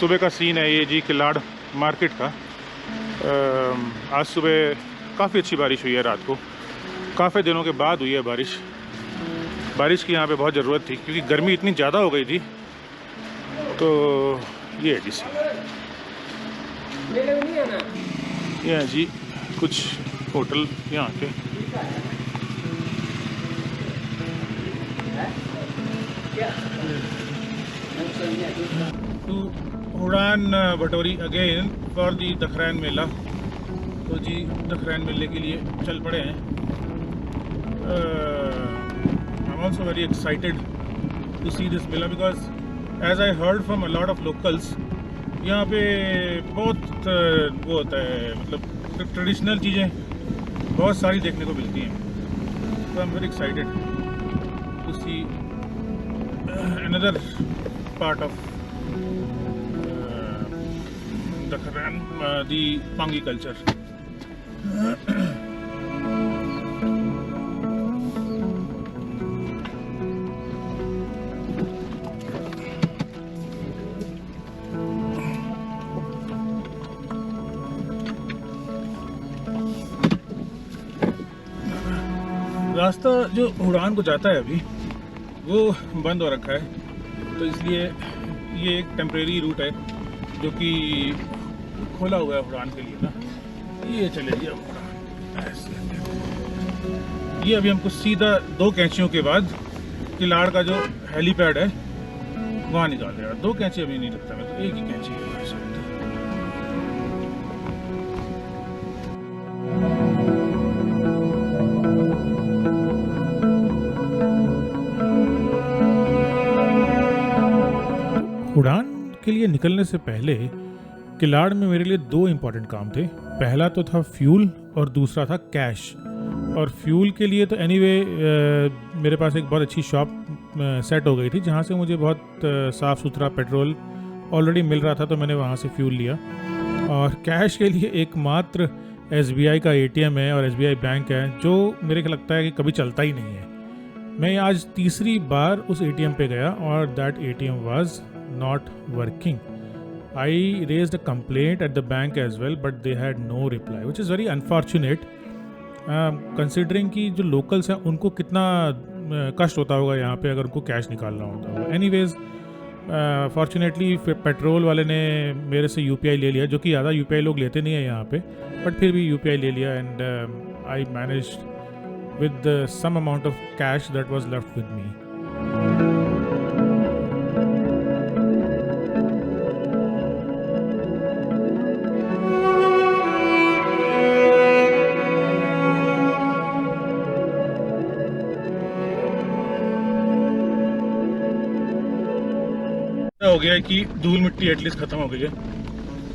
सुबह का सीन है ये जी किलाड़ मार्केट का। आज सुबह काफ़ी अच्छी बारिश हुई है, रात को काफ़ी दिनों के बाद हुई है बारिश की यहाँ पे बहुत ज़रूरत थी क्योंकि गर्मी इतनी ज़्यादा हो गई थी। तो ये है जी सीन, ये है जी कुछ होटल यहाँ के। तो उड़ान बटोरी अगेन फॉर दी दखरैन मेला। तो जी दखरैन मेले के लिए चल पड़े हैं। I am also very excited to see this मेला because as I heard from a lot of locals, यहाँ पे बहुत वो होता है, मतलब ट्रेडिशनल चीज़ें बहुत सारी देखने को मिलती हैं। तो I am very excited to see another part of Dakharan, the Pangi culture. रास्ता जो उड़ान को जाता है अभी वो बंद हो रखा है, तो इसलिए ये एक टेम्परेरी रूट है जो कि खोला हुआ है उड़ान के लिए ना। ये चले जी अब ऐसे, ये अभी हमको सीधा 2 कैंचियों के बाद किलाड़ का जो हेलीपैड है वहाँ निकाल रहा है। 2 कैंची अभी नहीं लगता, मैं तो एक ही कैंची है। उड़ान के लिए निकलने से पहले किलाड़ में मेरे लिए 2 इम्पॉर्टेंट काम थे। पहला तो था फ्यूल और दूसरा था कैश। और फ्यूल के लिए तो एनीवे मेरे पास एक बहुत अच्छी शॉप सेट हो गई थी जहाँ से मुझे बहुत साफ़ सुथरा पेट्रोल ऑलरेडी मिल रहा था, तो मैंने वहाँ से फ्यूल लिया। और कैश के लिए एकमात्र SBI का ATM है और SBI बैंक है जो मेरे को लगता है कि कभी चलता ही नहीं है। मैं आज तीसरी बार उस ATM पे गया और that ATM was not working. I raised a complaint at the bank as well, but they had no reply, which is very unfortunate. Considering कि जो locals हैं उनको कितना कष्ट होता होगा यहाँ पे अगर उनको कैश निकालना होता होगा। Anyways, fortunately पेट्रोल वाले ने मेरे से UPI ले लिया, जो कि ज़्यादा UPI लोग लेते नहीं है यहाँ पे, बट फिर भी UPI ले लिया and I managed with some amount of cash that was left with me. हो गया है कि धूल मिट्टी एटलीस्ट ख़त्म हो गई है,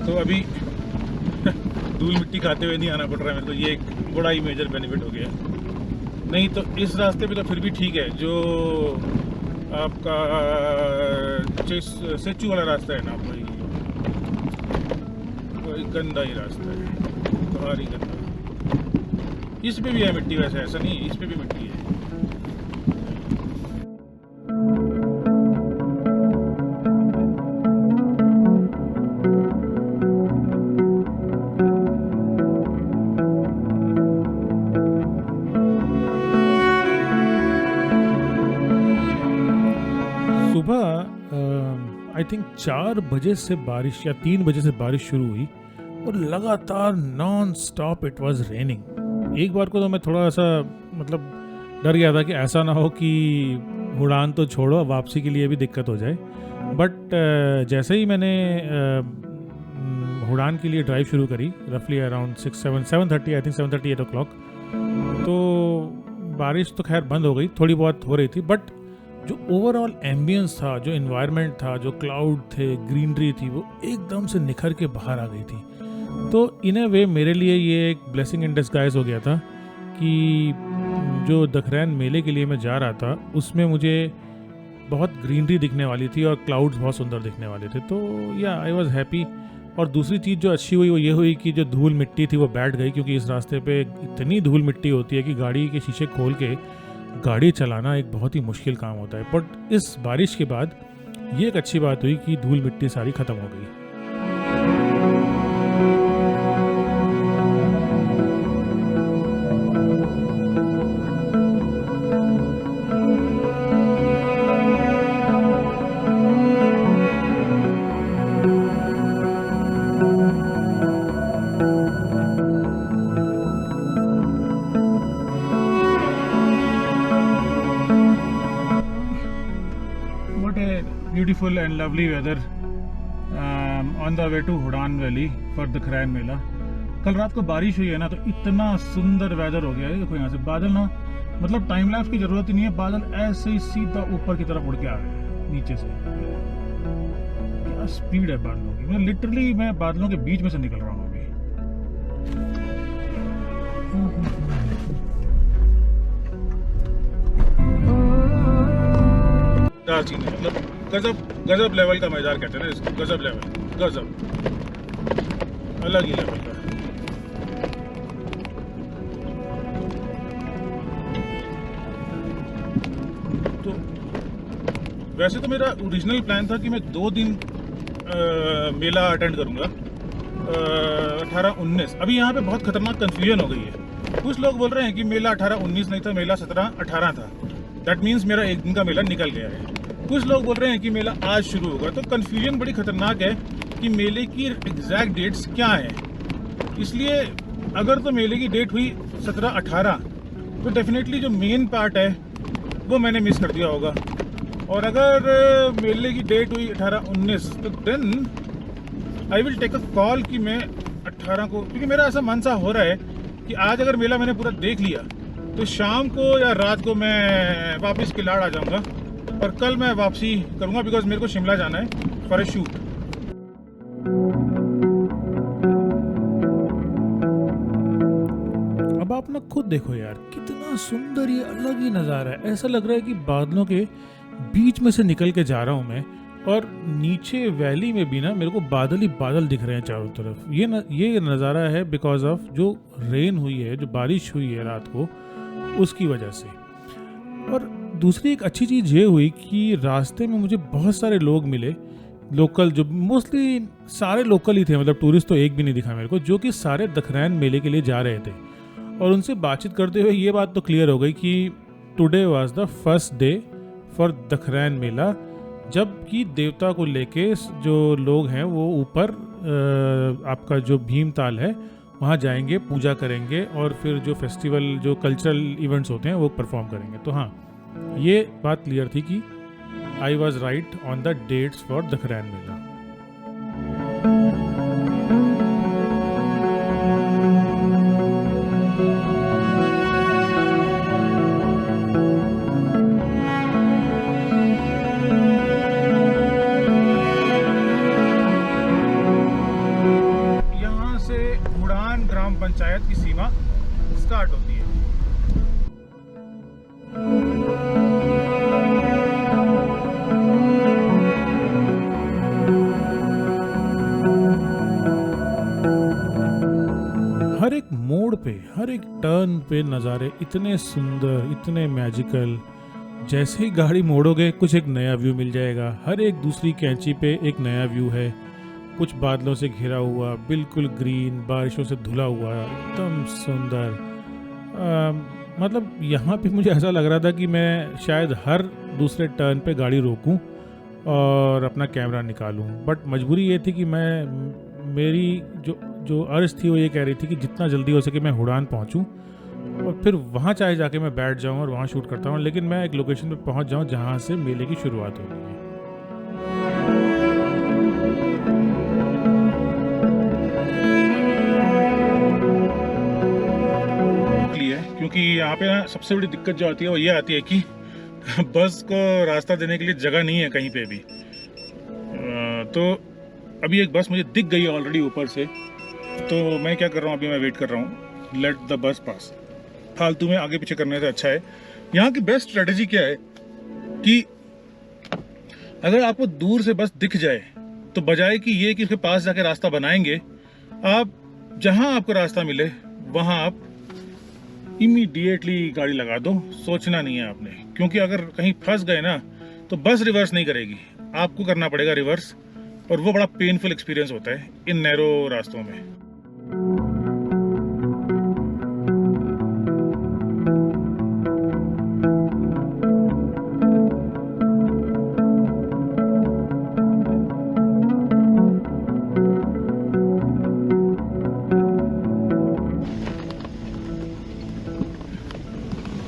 तो अभी धूल मिट्टी खाते हुए नहीं आना पड़ रहा है मेरे को। ये एक बड़ा ही मेजर बेनिफिट हो गया है। नहीं तो इस रास्ते पे तो फिर भी ठीक है, जो आपका सेचू वाला रास्ता है ना, वही गंदा ही रास्ता है, भारी गंदा। इस पे भी है मिट्टी, वैसे ऐसा नहीं, इस पे भी मिट्टी है। सुबह आई थिंक 4 बजे से बारिश या 3 बजे से बारिश शुरू हुई और लगातार non stop it was raining. एक बार को तो मैं थोड़ा सा मतलब डर गया था कि ऐसा ना हो कि उड़ान तो छोड़ो, वापसी के लिए भी दिक्कत हो जाए। बट जैसे ही मैंने उड़ान के लिए ड्राइव शुरू करी रफली अराउंड 7:30 आई थिंक 7:30 8 o'clock, तो बारिश तो खैर बंद हो गई, थोड़ी बहुत हो रही थी, बट जो ओवरऑल एम्बियंस था, जो इन्वायरमेंट था, जो क्लाउड थे, ग्रीनरी थी, वो एकदम से निखर के बाहर आ गई थी। तो इन अ वे मेरे लिए ये एक ब्लेसिंग इन डिस्गाइज हो गया था कि जो दखरैन मेले के लिए मैं जा रहा था उसमें मुझे बहुत ग्रीनरी दिखने वाली थी और क्लाउड्स बहुत सुंदर दिखने वाले थे। तो या आई वॉज हैप्पी। और दूसरी चीज़ जो अच्छी हुई वो ये हुई कि जो धूल मिट्टी थी वो बैठ गई, क्योंकि इस रास्ते पे इतनी धूल मिट्टी होती है कि गाड़ी के शीशे खोल के गाड़ी चलाना एक बहुत ही मुश्किल काम होता है। बट इस बारिश के बाद ये एक अच्छी बात हुई कि धूल मिट्टी सारी ख़त्म हो गई। Beautiful and lovely weather on the way to Hudan valley for Dakhrain Mela. कल रात को बारिश हुई है ना, तो इतना सुंदर वेदर हो गया है। देखो यहाँ से बादल ना, मतलब टाइम लैप्स की जरूरत ही नहीं है, बादल ऐसे ही सीधा ऊपर की तरफ उड़ के आ रहे हैं नीचे से। क्या स्पीड है बादलों की, मतलब लिटरली मैं बादलों के बीच में से निकल रहा हूँ अभी। दार्जिलिंग मतलब गजब गजब लेवल का मजेदार कहते हैं ना इसको, गजब लेवल, गजब अलग ही लेवल का। तो वैसे तो मेरा ओरिजिनल प्लान था कि मैं 2 दिन मेला अटेंड करूंगा 18-19। अभी यहाँ पे बहुत खतरनाक कंफ्यूजन हो गई है। कुछ लोग बोल रहे हैं कि मेला 18-19 नहीं था, मेला 17-18 था। दैट मीन्स मेरा एक दिन का मेला निकल गया है। कुछ लोग बोल रहे हैं कि मेला आज शुरू होगा। तो कंफ्यूजन बड़ी खतरनाक है कि मेले की एग्जैक्ट डेट्स क्या हैं। इसलिए अगर तो मेले की डेट हुई 17-18 तो डेफिनेटली जो मेन पार्ट है वो मैंने मिस कर दिया होगा। और अगर मेले की डेट हुई 18-19 तो then I will take a call कि मैं 18 को, क्योंकि मेरा ऐसा मन सा हो रहा है कि आज अगर मेला मैंने पूरा देख लिया तो शाम को या रात को मैं वापस किलाड़ आ जाऊंगा और कल मैं वापसी करूंगा, बिकॉज मेरे को शिमला जाना है फॉर ए शूट। अब आप ना खुद देखो यार, कितना सुंदर ये अलग ही नज़ारा है। ऐसा लग रहा है कि बादलों के बीच में से निकल के जा रहा हूँ मैं, और नीचे वैली में भी ना मेरे को बादल ही बादल दिख रहे हैं चारों तरफ। ये नज़ारा है बिकॉज ऑफ जो रेन हुई है, जो बारिश हुई है रात को, उसकी वजह से। और दूसरी एक अच्छी चीज़ ये हुई कि रास्ते में मुझे बहुत सारे लोग मिले, लोकल, जो मोस्टली सारे लोकल ही थे, मतलब टूरिस्ट तो एक भी नहीं दिखा मेरे को, जो कि सारे दखरैन मेले के लिए जा रहे थे। और उनसे बातचीत करते हुए ये बात तो क्लियर हो गई कि today was the first day for Dakhrain Mela, जबकि देवता को लेके जो लोग हैं वो ऊपर आपका जो भीमताल है वहाँ जाएंगे, पूजा करेंगे और फिर जो फेस्टिवल, जो कल्चरल इवेंट्स होते हैं वो परफॉर्म करेंगे। तो हाँ, ये बात क्लियर थी कि I was right on the dates for Dakhrain Mela. Panchayat की सीमा स्टार्ट होती है। हर एक मोड़ पे, हर एक टर्न पे नज़ारे इतने सुंदर, इतने मैजिकल। जैसे ही गाड़ी मोड़ोगे कुछ एक नया व्यू मिल जाएगा। हर एक दूसरी कैंची पे एक नया व्यू है, कुछ बादलों से घिरा हुआ, बिल्कुल ग्रीन, बारिशों से धुला हुआ, एकदम सुंदर। मतलब यहाँ पे मुझे ऐसा लग रहा था कि मैं शायद हर दूसरे टर्न पे गाड़ी रोकूं और अपना कैमरा निकालूं, बट मजबूरी ये थी कि मेरी जो अर्ज थी वो ये कह रही थी कि जितना जल्दी हो सके मैं हुडान पहुँचूँ और फिर वहाँ चाहे जाके मैं बैठ जाऊँ और वहाँ शूट करता हूँ, लेकिन मैं एक लोकेशन पे पहुँच जाऊँ जहाँ से मेले की शुरुआत हो रही है। क्योंकि यहाँ पे ना सबसे बड़ी दिक्कत जो आती है वो ये आती है कि बस को रास्ता देने के लिए जगह नहीं है कहीं पे भी। तो अभी एक बस मुझे दिख गई है ऑलरेडी ऊपर से, तो मैं क्या कर रहा हूँ, अभी मैं वेट कर रहा हूँ, लेट द बस पास। फालतू में आगे पीछे करने से अच्छा है। यहाँ की बेस्ट स्ट्रेटजी क्या है कि अगर आपको दूर से बस दिख जाए तो बजाय कि ये कि उसके पास जाके रास्ता बनाएंगे, आप जहाँ आपको रास्ता मिले वहाँ आप इमीडिएटली गाड़ी लगा दो, सोचना नहीं है आपने। क्योंकि अगर कहीं फंस गए ना तो बस रिवर्स नहीं करेगी, आपको करना पड़ेगा रिवर्स, और वो बड़ा पेनफुल एक्सपीरियंस होता है इन नैरो रास्तों में।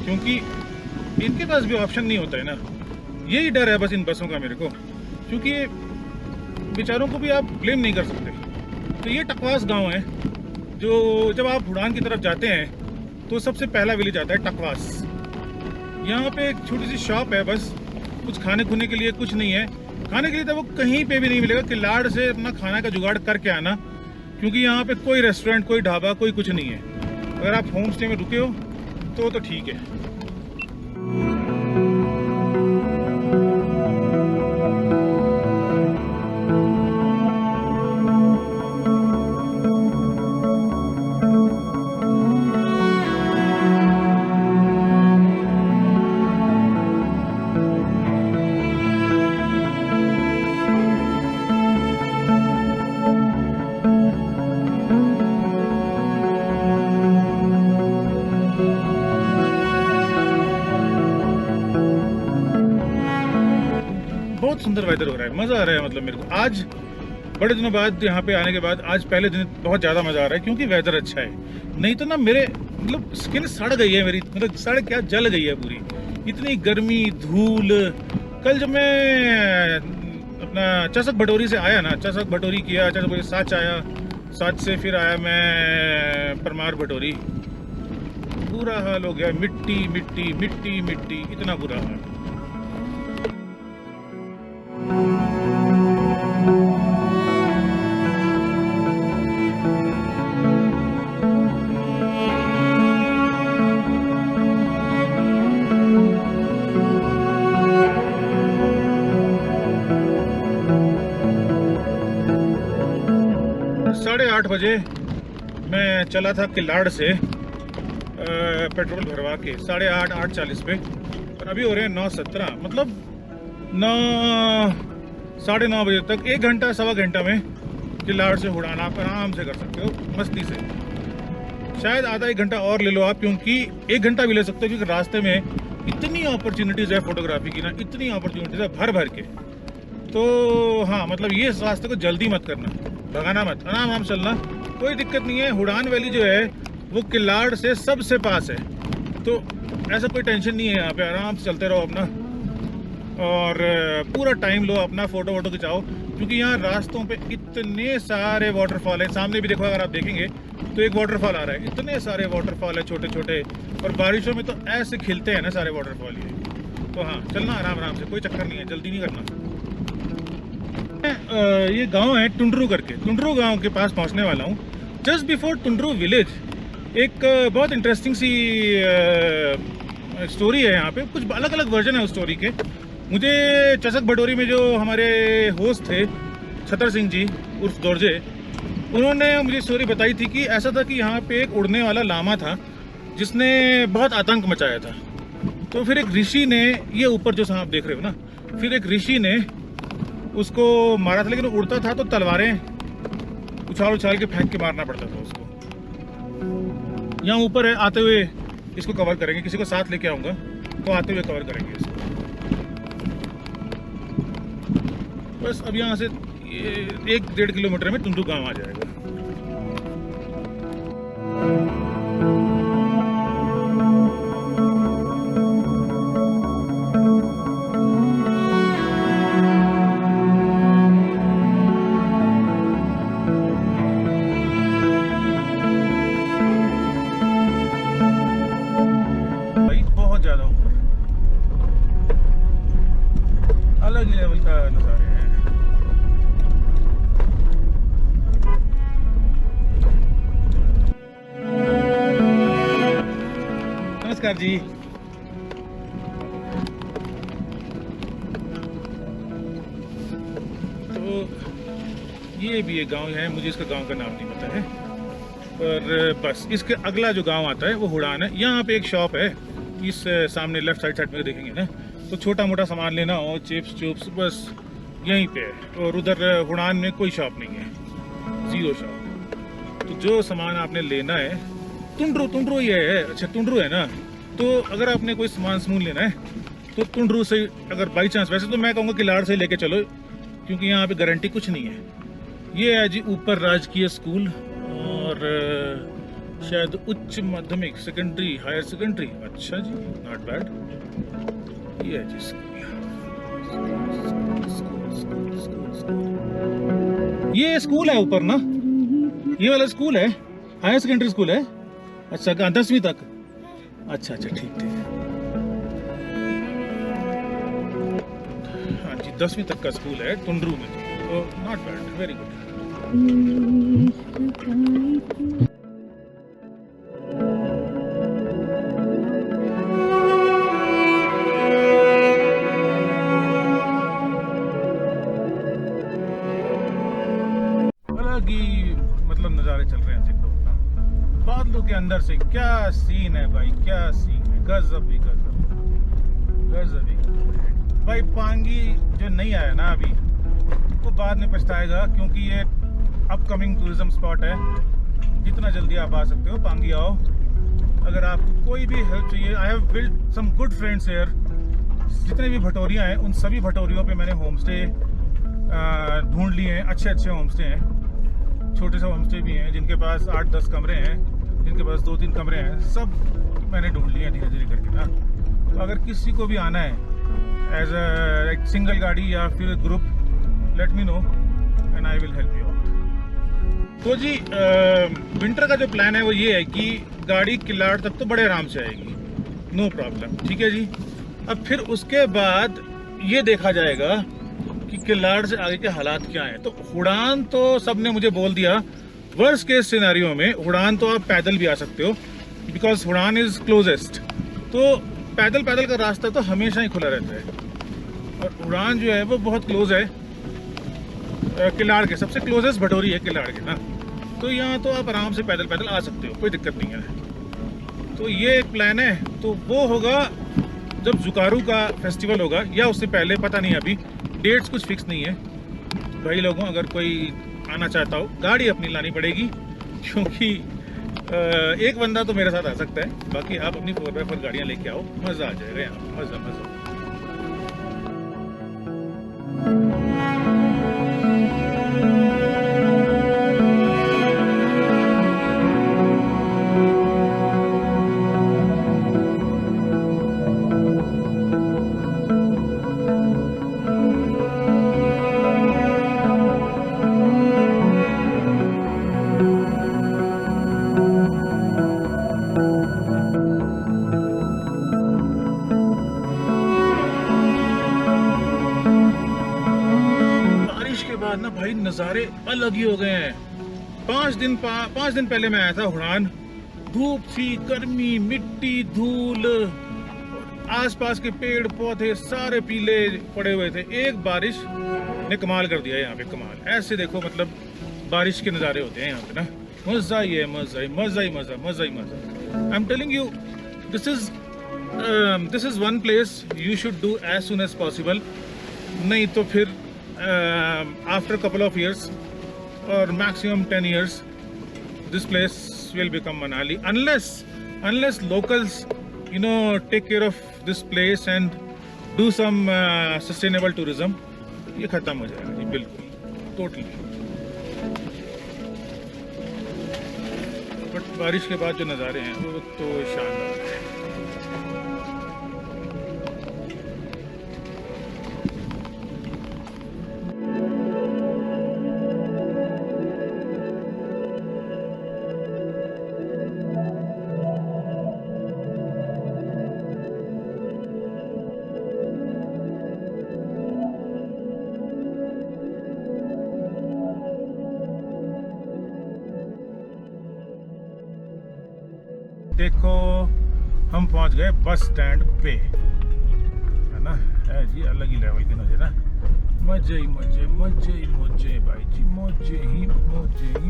क्योंकि इनके पास भी ऑप्शन नहीं होता है ना, यही डर है बस इन बसों का मेरे को। क्योंकि बेचारों को भी आप ब्लेम नहीं कर सकते। तो ये टकवास गांव है, जो जब आप हुडान की तरफ जाते हैं तो सबसे पहला विलेज आता है टकवास। यहाँ पे एक छोटी सी शॉप है, बस कुछ खाने खुने के लिए कुछ नहीं है। खाने के लिए तो वो कहीं पे भी नहीं मिलेगा, किलाड़ से अपना खाना का जुगाड़ करके आना, क्योंकि यहाँ पे कोई रेस्टोरेंट, कोई ढाबा, कोई कुछ नहीं है। अगर आप होम स्टे में रुके हो तो ठीक है। बहुत सुंदर वेदर हो रहा है, मज़ा आ रहा है। मतलब मेरे को आज बड़े दिनों बाद यहाँ पे आने के बाद आज पहले दिन बहुत ज़्यादा मज़ा आ रहा है, क्योंकि वेदर अच्छा है। नहीं तो ना मेरे मतलब स्किन सड़ गई है मेरी, मतलब सड़ क्या, जल गई है पूरी, इतनी गर्मी, धूल। कल जब मैं अपना चसक भटोरी से आया ना, चसक भटोरी किया, चसक भटोरी साच आया, साच से फिर आया मैं परमार भटोरी, बुरा हाल हो गया। मिट्टी मिट्टी मिट्टी मिट्टी, इतना बुरा हाल। साढ़े 8 बजे मैं चला था किलाड़ से पेट्रोल भरवा के, 8:30 8:40 पे, और अभी हो रहे हैं 9:17। मतलब 9 बजे तक 1 घंटा सवा घंटा में किलाड़ से उड़ान आप आराम से कर सकते हो, मस्ती से। शायद आधा 1 घंटा और ले लो आप, क्योंकि 1 घंटा भी ले सकते हो, क्योंकि रास्ते में इतनी अपॉर्चुनिटीज़ है फोटोग्राफी की ना, इतनी अपॉर्चुनिटीज़ है भर भर के। तो हाँ, मतलब ये रास्ते को जल्दी मत करना, भगाना मत, आराम आराम चलना, कोई दिक्कत नहीं है। हुडान वैली जो है वो किलाड़ से सबसे पास है, तो ऐसा कोई टेंशन नहीं है। यहाँ पे आराम से चलते रहो अपना, और पूरा टाइम लो अपना, फ़ोटो वोटो खिंचाओ, क्योंकि यहाँ रास्तों पे इतने सारे वाटरफॉल हैं। सामने भी देखो, अगर आप देखेंगे तो एक वाटरफॉल आ रहा है, इतने सारे वाटरफॉल है छोटे छोटे, और बारिशों में तो ऐसे खिलते हैं ना सारे वाटरफॉल ये। तो हाँ, चलना आराम आराम से, कोई चक्कर नहीं है, जल्दी नहीं करना। ये गांव है टुंड्रू करके, टुंड्रू गांव के पास पहुंचने वाला हूँ। जस्ट बिफोर टुंड्रू विलेज एक बहुत इंटरेस्टिंग सी स्टोरी है। यहाँ पे कुछ अलग अलग वर्जन है उस स्टोरी के। मुझे चसक भटोरी में जो हमारे होस्ट थे छतर सिंह जी उर्फ दोरजे, उन्होंने मुझे स्टोरी बताई थी कि ऐसा था कि यहाँ पे एक उड़ने वाला लामा था जिसने बहुत आतंक मचाया था। तो फिर एक ऋषि ने, ये ऊपर जो आप देख रहे हो ना, फिर एक ऋषि ने उसको मारा था, लेकिन उड़ता था तो तलवारें उछाल उछाल के फेंक के मारना पड़ता था उसको। यहाँ ऊपर है, आते हुए इसको कवर करेंगे, किसी को साथ लेके आऊँगा तो आते हुए कवर करेंगे इसको। बस अब यहाँ से 1-1.5 किलोमीटर में टुंड्रू गांव आ जाएगा। अलग ही लेवल का नज़ारे हैं। नमस्कार जी। तो ये भी एक गांव है, मुझे इसका गांव का नाम नहीं पता है, पर बस इसके अगला जो गांव आता है वो हुडान है। यहाँ पे एक शॉप है, इस सामने लेफ्ट साइड में देखेंगे ना, तो छोटा मोटा सामान लेना हो, चिप्स चुप्स, बस यहीं पे है। और उधर हुडान में कोई शॉप नहीं है, जीरो शॉप। तो जो सामान आपने लेना है, टुंड्रू ये है, अच्छा टुंड्रू है ना, तो अगर आपने कोई सामान लेना है तो टुंड्रू से, अगर बाई चांस, वैसे तो मैं कहूँगा किलाड़ से लेके चलो, क्योंकि यहाँ पे गारंटी कुछ नहीं है। ये है जी ऊपर राजकीय स्कूल, और शायद उच्च माध्यमिक, सेकेंडरी, हायर सेकेंडरी। अच्छा जी, नॉट बैड। ये है जी स्कूल। ये स्कूल है ऊपर ना, ये वाला स्कूल है, हायर सेकेंडरी स्कूल है। अच्छा 10वीं तक, अच्छा ठीक ठीक। हाँ जी 10वीं तक का स्कूल है टुंड्रू में, तो नॉट बैड, वेरी गुड। अलग ही मतलब नज़ारे चल रहे हैं देखो ना, बादलों के अंदर से क्या सीन है भाई, क्या सीन है, गजब ही गजब, गजब ही गजब है भाई। पांगी जो नहीं आया ना अभी, वो बाद में पछताएगा, क्योंकि ये अपकमिंग टूरिज्म स्पॉट है। जितना जल्दी आप आ सकते हो पांगी आओ। अगर आपको कोई भी हेल्प चाहिए, I have built some good friends here. जितने भी भटोरियाँ हैं उन सभी भटोरियों पे मैंने होम स्टे ढूंढ लिए हैं, अच्छे अच्छे होम स्टे हैं। छोटे से होम स्टे भी हैं जिनके पास 8-10 कमरे हैं, जिनके पास 2-3 कमरे हैं, सब मैंने ढूंढ लिए हैं धीरे धीरे करके ना। तो अगर किसी को भी आना है एज एक सिंगल गाड़ी या फिर group, late me know and I will help you out. तो जी विंटर का जो प्लान है वो ये है कि गाड़ी किलाड़ तक तो बड़े आराम से आएगी, नो प्रॉब्लम, ठीक है जी। अब फिर उसके बाद ये देखा जाएगा कि किलाड़ से आगे के हालात क्या हैं। तो उड़ान तो सबने मुझे बोल दिया, वर्स्ट केस सिनेरियो में उड़ान तो आप पैदल भी आ सकते हो, बिकॉज उड़ान इज क्लोजेस्ट। तो पैदल का रास्ता तो हमेशा ही खुला रहता है, और उड़ान जो है वो बहुत क्लोज है किलाड़ के, सबसे क्लोजेस्ट भटोरी है किलाड़ के ना। तो यहाँ तो आप आराम से पैदल आ सकते हो, कोई दिक्कत नहीं है। तो ये एक प्लान है, तो वो होगा जब जुकारू का फेस्टिवल होगा या उससे पहले, पता नहीं, अभी डेट्स कुछ फिक्स नहीं है भाई लोगों। अगर कोई आना चाहता हो गाड़ी अपनी लानी पड़ेगी, क्योंकि एक बंदा तो मेरे साथ आ सकता है, बाकी आप अपनी 4x4 गाड़ियाँ लेके आओ, मज़ा आ जाएगा यहाँ, मज़ा। ना भाई नज़ारे अलग ही हो गए हैं। 5 दिन पहले मैं आया था उड़ान, धूप थी, गर्मी, मिट्टी, धूल, आसपास के पेड़ पौधे सारे पीले पड़े हुए थे। एक बारिश ने कमाल कर दिया यहाँ पे, कमाल। ऐसे देखो मतलब बारिश के नज़ारे होते हैं यहाँ पे ना, मज़ा ही है, मज़ा ही मज़ा। I am telling you, this is one place you should do as soon as possible. नहीं तो फिर after a couple of years or maximum 10 years, this place will become Manali, unless locals take care of this place and do some sustainable tourism. ये खत्म हो जाएगा जी, बिल्कुल, totally। But बारिश के बाद जो नज़ारे हैं वो तो शानदार है। देखो हम पहुंच गए बस स्टैंड पे, है ना, है जी, अलग ही लेवल के मजे ना, मजे ही मजे भाई जी, मजे ही मजे।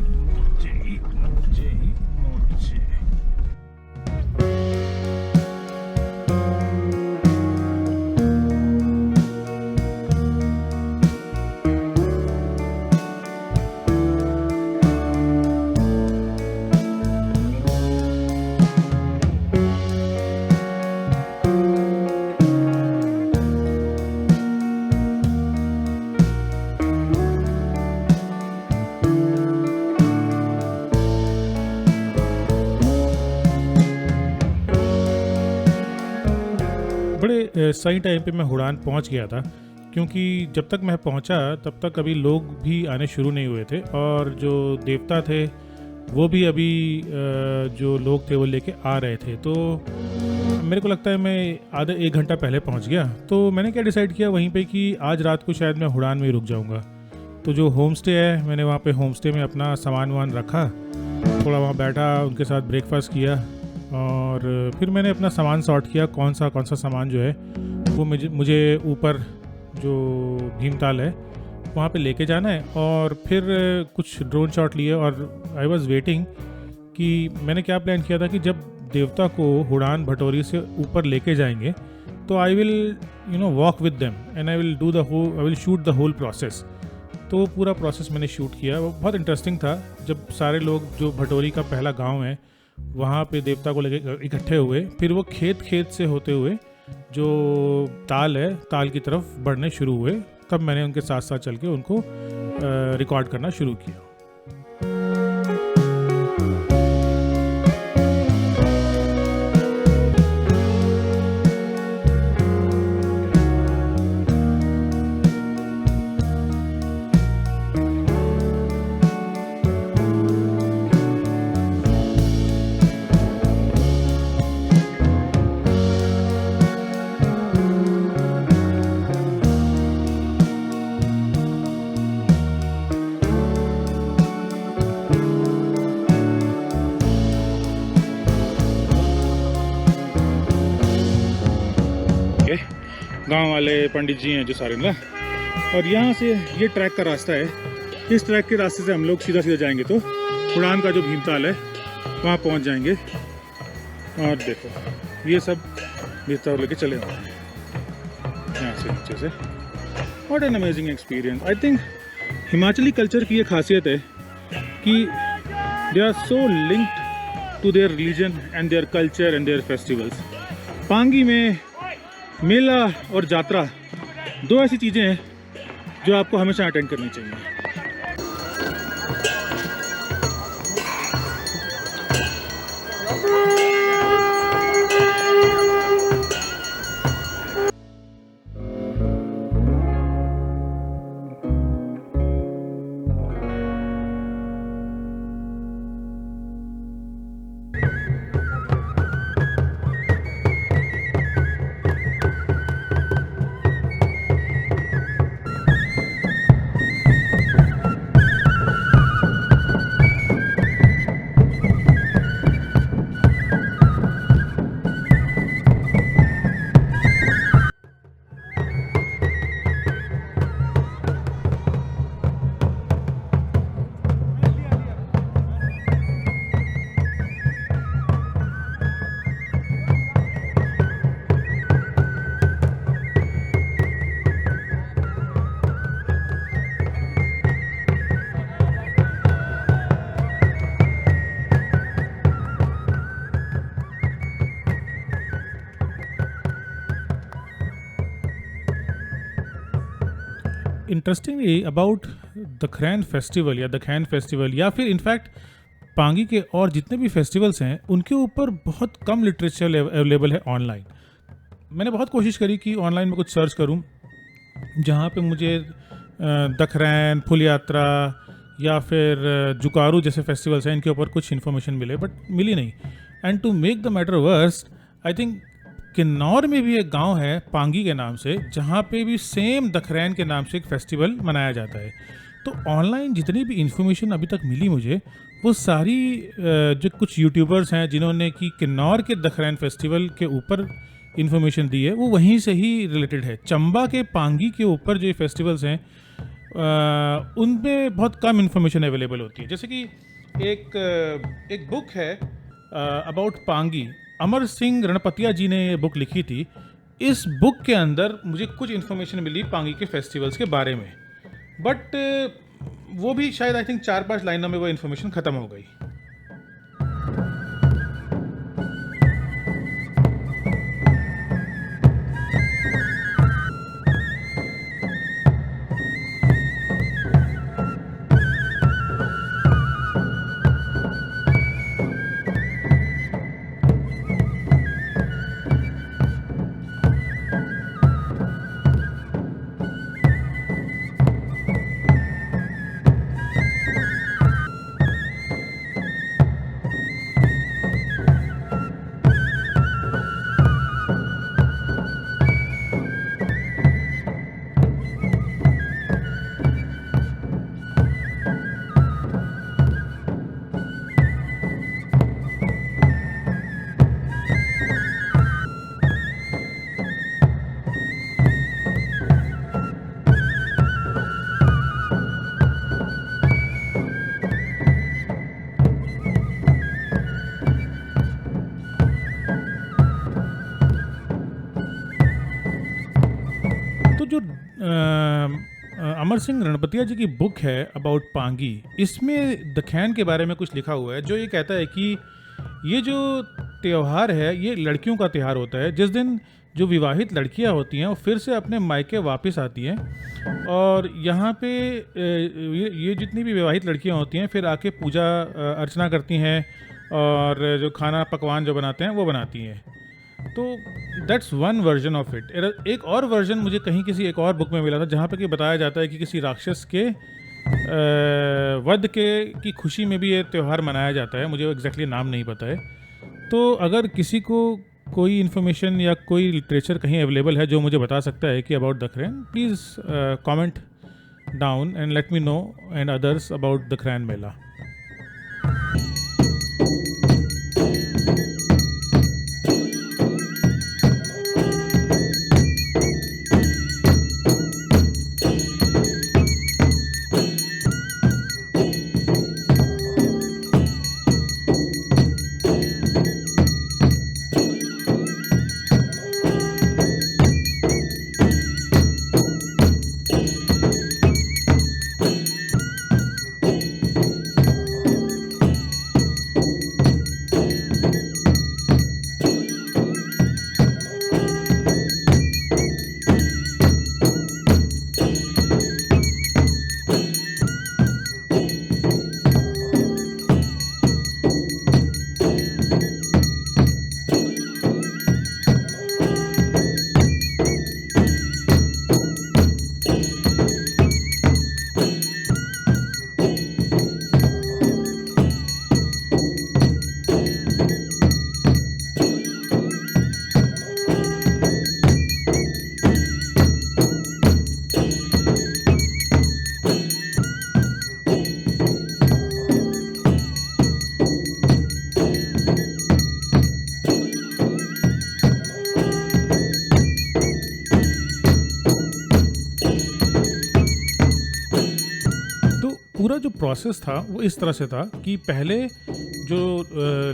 बड़े सही टाइम पे मैं हुड़ान पहुंच गया था, क्योंकि जब तक मैं पहुंचा तब तक अभी लोग भी आने शुरू नहीं हुए थे और जो देवता थे वो भी अभी जो लोग थे वो लेके आ रहे थे। तो मेरे को लगता है मैं आधा 1 घंटा पहले पहुंच गया। तो मैंने क्या डिसाइड किया वहीं पे कि आज रात को शायद मैं हुडान में ही रुक जाऊंगा। तो जो होम स्टे है मैंने वहाँ पे होम स्टे में अपना सामान वामान रखा, थोड़ा वहाँ बैठा, उनके साथ ब्रेकफास्ट किया और फिर मैंने अपना सामान सॉर्ट किया कौन सा सामान जो है वो मुझे ऊपर जो भीमताल है वहाँ पे लेके जाना है। और फिर कुछ ड्रोन शॉट लिए और आई वाज वेटिंग कि मैंने क्या प्लान किया था कि जब देवता को हुडान भटोरी से ऊपर लेके जाएंगे तो I will walk with them and I will shoot the whole process. तो पूरा प्रोसेस मैंने शूट किया, वो बहुत इंटरेस्टिंग था। जब सारे लोग जो भटोरी का पहला गांव है वहाँ पे देवता को लेके इकट्ठे हुए, फिर वो खेत से होते हुए जो ताल है ताल की तरफ बढ़ने शुरू हुए, तब मैंने उनके साथ साथ चल के उनको रिकॉर्ड करना शुरू किया। गांव वाले पंडित जी हैं जो सारे ना, और यहाँ से ये ट्रैक का रास्ता है। इस ट्रैक के रास्ते से हम लोग सीधा जाएंगे तो हुडान का जो भीमताल है वहाँ पहुँच जाएंगे। और देखो ये सब भीमताल लेके चले हुए हैं यहाँ से नीचे से। What an amazing experience. I think Himachali culture की ये खासियत है कि they are so linked to their religion and their culture and their festivals. Pangi में मेला और जात्रा दो ऐसी चीज़ें हैं जो आपको हमेशा अटेंड करनी चाहिए। Interestingly about the Khen festival या फिर इनफैक्ट पांगी के और जितने भी फेस्टिवल्स हैं उनके ऊपर बहुत कम लिटरेचर अवेलेबल है ऑनलाइन। मैंने बहुत कोशिश करी कि ऑनलाइन में कुछ सर्च करूं जहां पे मुझे दखरैन, फुल यात्रा या फिर जुकारू जैसे फेस्टिवल्स हैं इनके ऊपर कुछ इन्फॉर्मेशन मिले, बट मिली नहीं। And to make the matter worst, I think Kinnaur में भी एक गांव है पांगी के नाम से जहाँ पे भी सेम दखरैन के नाम से एक फेस्टिवल मनाया जाता है। तो ऑनलाइन जितनी भी इन्फॉर्मेशन अभी तक मिली मुझे वो सारी जो कुछ यूट्यूबर्स हैं जिन्होंने कि किन्नौर के दखरैन फेस्टिवल के ऊपर इन्फॉर्मेशन दी है वो वहीं से ही रिलेटेड है। चंबा के पांगी के ऊपर जो फेस्टिवल्स हैं उनमें बहुत कम इन्फॉर्मेशन अवेलेबल होती है। जैसे कि एक बुक है अबाउट पांगी, अमर सिंह रणपतिया जी ने ये बुक लिखी थी। इस बुक के अंदर मुझे कुछ इन्फॉर्मेशन मिली पांगी के फेस्टिवल्स के बारे में, बट वो भी शायद आई थिंक 4-5 लाइनों में वो इन्फॉर्मेशन ख़त्म हो गई। अमर सिंह रणपतिया जी की बुक है अबाउट पांगी। इसमें दखैन के बारे में कुछ लिखा हुआ है जो ये कहता है कि ये जो त्यौहार है ये लड़कियों का त्यौहार होता है, जिस दिन जो विवाहित लड़कियां होती हैं वो फिर से अपने मायके वापस आती हैं और यहाँ पे ये जितनी भी विवाहित लड़कियां होती हैं फिर आके पूजा अर्चना करती हैं और जो खाना पकवान जो बनाते हैं वो बनाती हैं। तो that's one version of it. एक और वर्जन मुझे कहीं किसी एक और बुक में मिला था जहाँ पे कि बताया जाता है कि किसी राक्षस के वध के की खुशी में भी ये त्यौहार मनाया जाता है। मुझे एग्जैक्टली नाम नहीं पता है। तो अगर किसी को कोई इन्फॉर्मेशन या कोई लिटरेचर कहीं अवेलेबल है जो मुझे बता सकता है कि about Dakhrain, please comment down and let me know and others about Dakhrain Mela. पूरा जो प्रोसेस था वो इस तरह से था कि पहले जो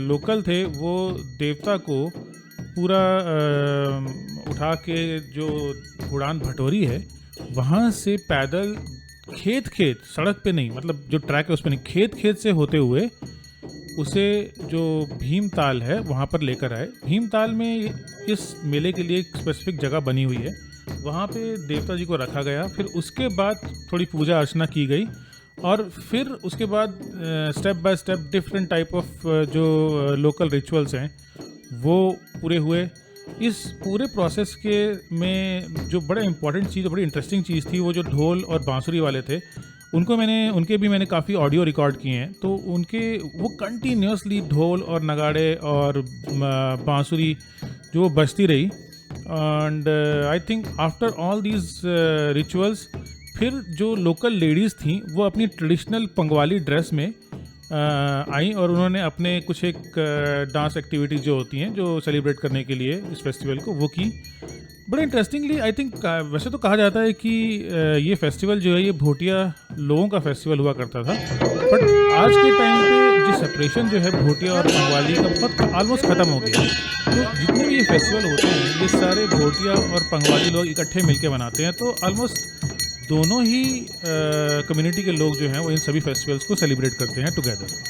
लोकल थे वो देवता को पूरा उठा के जो उड़ान भटोरी है वहाँ से पैदल खेत सड़क पे नहीं, मतलब जो ट्रैक है उस पर नहीं, खेत से होते हुए उसे जो भीमताल है वहाँ पर लेकर आए। भीमताल में इस मेले के लिए एक स्पेसिफिक जगह बनी हुई है, वहाँ पे देवता जी को रखा गया। फिर उसके बाद थोड़ी पूजा अर्चना की गई और फिर उसके बाद step by step different type of जो लोकल रिचुअल्स हैं वो पूरे हुए। इस पूरे प्रोसेस के में जो बड़ा इंपॉर्टेंट चीज़, बड़ी इंटरेस्टिंग चीज़ थी, वो जो ढोल और बांसुरी वाले थे उनके भी मैंने काफ़ी ऑडियो रिकॉर्ड किए हैं। तो वो कंटिन्यूसली ढोल और नगाड़े और बांसुरी जो वो बजती रही। And I think after all these rituals फिर जो लोकल लेडीज़ थी वो अपनी ट्रेडिशनल पंगवाली ड्रेस में आई और उन्होंने अपने कुछ एक डांस एक्टिविटीज़ जो होती हैं जो सेलिब्रेट करने के लिए इस फेस्टिवल को वो की। बड़ा इंटरेस्टिंगली आई थिंक वैसे तो कहा जाता है कि ये फेस्टिवल जो है ये भोटिया लोगों का फेस्टिवल हुआ करता था, बट आज के टाइम पे जो सेपरेशन जो है भोटिया और पंगवाली का बहुत ऑलमोस्ट ख़त्म हो गया। तो जितने भी ये फेस्टिवल होते हैं ये सारे भोटिया और पंगवाली लोग इकट्ठे मिलके मनाते हैं। तो ऑलमोस्ट दोनों ही कम्युनिटी के लोग जो हैं वो इन सभी फेस्टिवल्स को सेलिब्रेट करते हैं टुगेदर।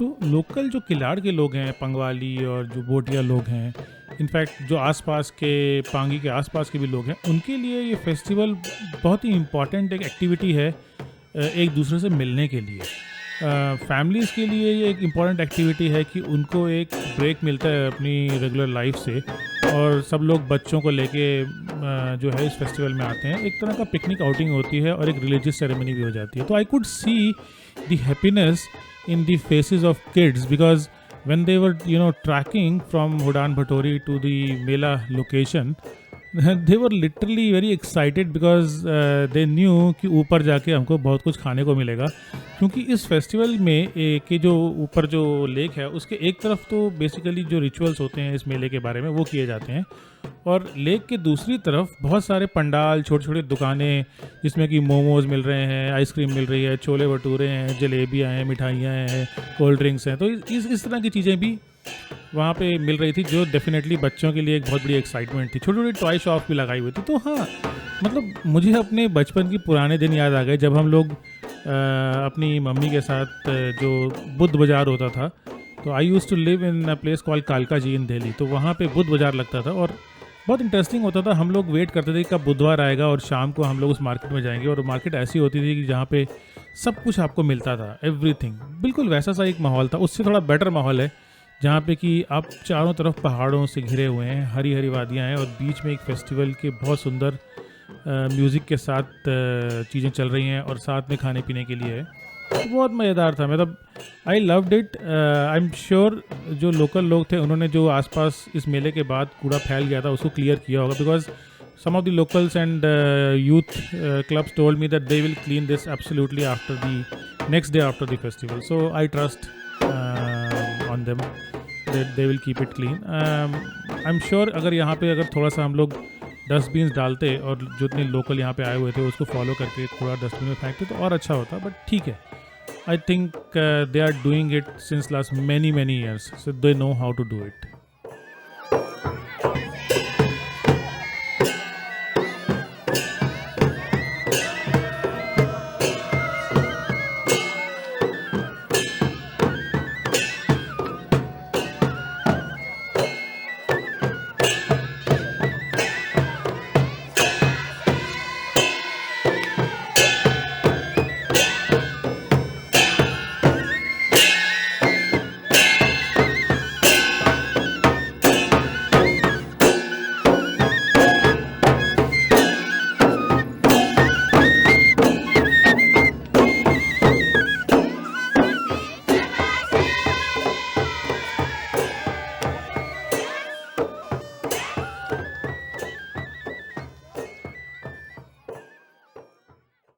तो लोकल जो किलाड़ के लोग हैं, पंगवाली और जो बोटिया लोग हैं, इनफैक्ट जो आसपास के पांगी के आसपास के भी लोग हैं, उनके लिए ये फेस्टिवल बहुत ही इम्पॉर्टेंट एक एक्टिविटी है एक दूसरे से मिलने के लिए। फैमिलीज़ के लिए ये एक इम्पॉर्टेंट एक्टिविटी है कि उनको एक ब्रेक मिलता है अपनी रेगुलर लाइफ से, और सब लोग बच्चों को लेके जो है इस फेस्टिवल में आते हैं। एक तरह का पिकनिक आउटिंग होती है और एक रिलीजियस सेरेमनी भी हो जाती है। तो I could see the happiness in the faces of kids, because when they were tracking from Hudan Bhatori to the Mela location, they were literally very excited because they knew कि ऊपर जाके हमको बहुत कुछ खाने को मिलेगा, क्योंकि इस फेस्टिवल में के जो ऊपर जो लेक है उसके एक तरफ तो बेसिकली जो रिचुअल्स होते हैं इस मेले के बारे में वो किए जाते हैं, और लेक के दूसरी तरफ बहुत सारे पंडाल, छोटे छोटे दुकानें जिसमें कि मोमोज मिल रहे हैं, आइसक्रीम मिल रही है, छोले भटूरे हैं, जलेबियाँ हैं, मिठाइयाँ हैं, कोल्ड ड्रिंक्स हैं। तो इस तरह की चीज़ें भी वहाँ पे मिल रही थी, जो डेफिनेटली बच्चों के लिए एक बहुत बड़ी एक्साइटमेंट थी। छोटी छोटी टॉय शॉप भी लगाई हुई थी। तो हाँ, मतलब मुझे अपने बचपन के पुराने दिन याद आ गए, जब हम लोग अपनी मम्मी के साथ जो बुद्ध बाज़ार होता था, तो I use to live in a place called Kalkaji इन दिल्ली। तो वहाँ पे बुद्ध बाज़ार लगता था और बहुत इंटरेस्टिंग होता था। हम लोग वेट करते थे कब बुधवार आएगा और शाम को हम लोग उस मार्केट में जाएंगे, और मार्केट ऐसी होती थी कि जहाँ पे सब कुछ आपको मिलता था, एवरीथिंग। बिल्कुल वैसा सा एक माहौल था। उससे थोड़ा बेटर माहौल है जहाँ पे कि आप चारों तरफ पहाड़ों से घिरे हुए हैं, हरी हरी वादियाँ हैं, और बीच में एक फेस्टिवल के बहुत सुंदर म्यूज़िक के साथ चीज़ें चल रही हैं, और साथ में खाने पीने के लिए है। तो बहुत मज़ेदार था। मतलब I loved it. I am sure जो लोकल लोग थे उन्होंने जो आसपास इस मेले के बाद कूड़ा फैल गया था उसको क्लियर किया होगा, because some of the locals and youth clubs told me that they will clean this absolutely after the next day after the festival. So I trust on them that they will keep it clean. I'm sure अगर यहाँ पे अगर थोड़ा सा हम लोग dustbin डालते और जितने लोकल यहाँ पे आए हुए थे उसको फॉलो करके थोड़ा डस्टबिन में फेंकते तो और अच्छा होता, बट ठीक है। I think they are doing it since last many years, so they know how to do it.